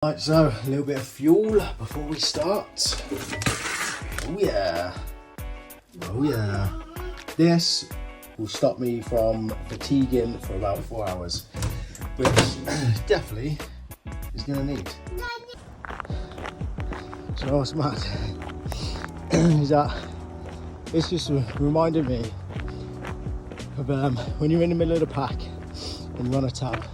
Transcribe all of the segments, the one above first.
Right, so a little bit of fuel before we start. Oh yeah. Oh yeah. This will stop me from fatiguing for about 4 hours, which definitely is gonna need. So what's mad is that it's just reminded me of when you're in the middle of the pack and you're on a tab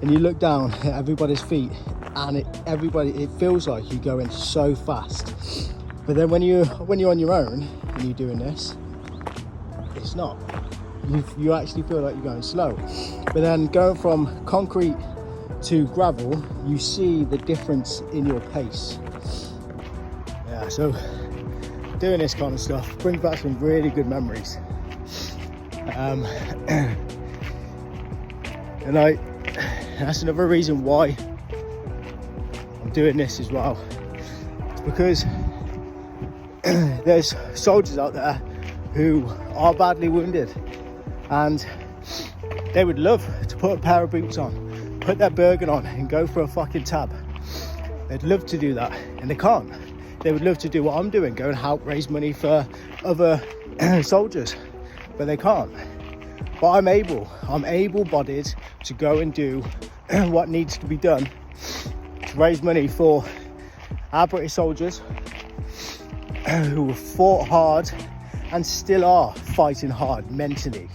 and you look down at everybody's feet and it feels like you're going so fast, but then when you're on your own and you're doing this, it's not. You actually feel like you're going slow. But then going from concrete to gravel, you see the difference in your pace. Yeah, so doing this kind of stuff brings back some really good memories. And that's another reason why I'm doing this as well. It's because there's soldiers out there who are badly wounded and they would love to put a pair of boots on, put their Bergen on and go for a fucking tab. They'd love to do that and they can't. They would love to do what I'm doing, go and help raise money for other soldiers, but they can't. But I'm able-bodied to go and do what needs to be done to raise money for our British soldiers who have fought hard and still are fighting hard mentally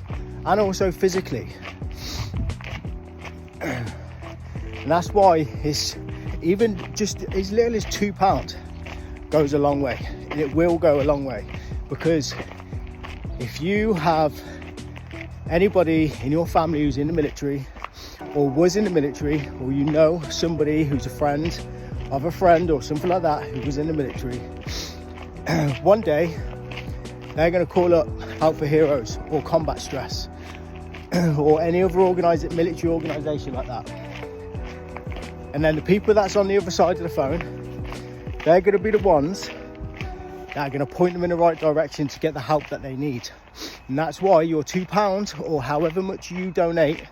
and also physically. And that's why it's even just as little as £2 goes a long way, and it will go a long way, because if you have anybody in your family who's in the military or was in the military, or you know somebody who's a friend of a friend or something like that who was in the military, one day they're going to call up Out for Heroes or Combat Stress or any other military organisation like that, and then the people that's on the other side of the phone, they're going to be the ones that are going to point them in the right direction to get the help that they need. And that's why your £2 or however much you donate,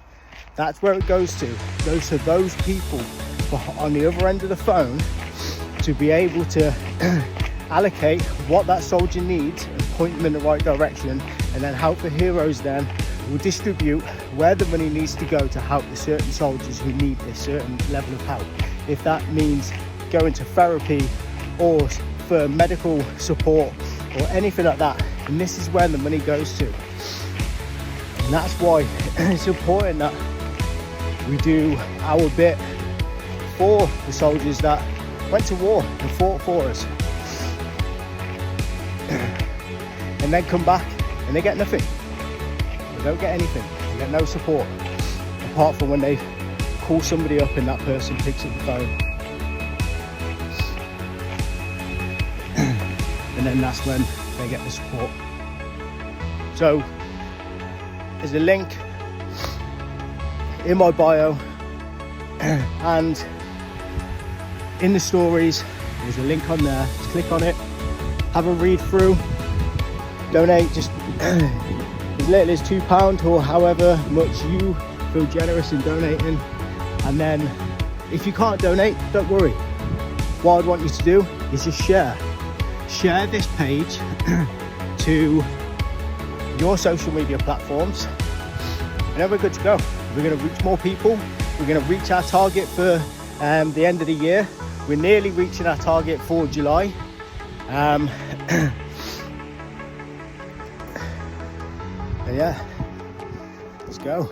that's where it goes to. It goes to those people on the other end of the phone to be able to allocate what that soldier needs and point them in the right direction, and then Help for Heroes then will distribute where the money needs to go to help the certain soldiers who need this certain level of help. If that means going to therapy or for medical support or anything like that, and this is where the money goes to. And that's why it's important that we do our bit for the soldiers that went to war and fought for us and then come back and they get nothing. They don't get anything. They get no support apart from when they call somebody up and that person picks up the phone. And then that's when they get the support. So there's a link in my bio and in the stories there's a link on there. Just click on it, have a read through, donate just as little as £2 or however much you feel generous in donating. And then if you can't donate, don't worry. What I'd want you to do is just share this page to your social media platforms, and then we're good to go. We're going to reach more people. We're going to reach our target for the end of the year. We're nearly reaching our target for July. And yeah, let's go.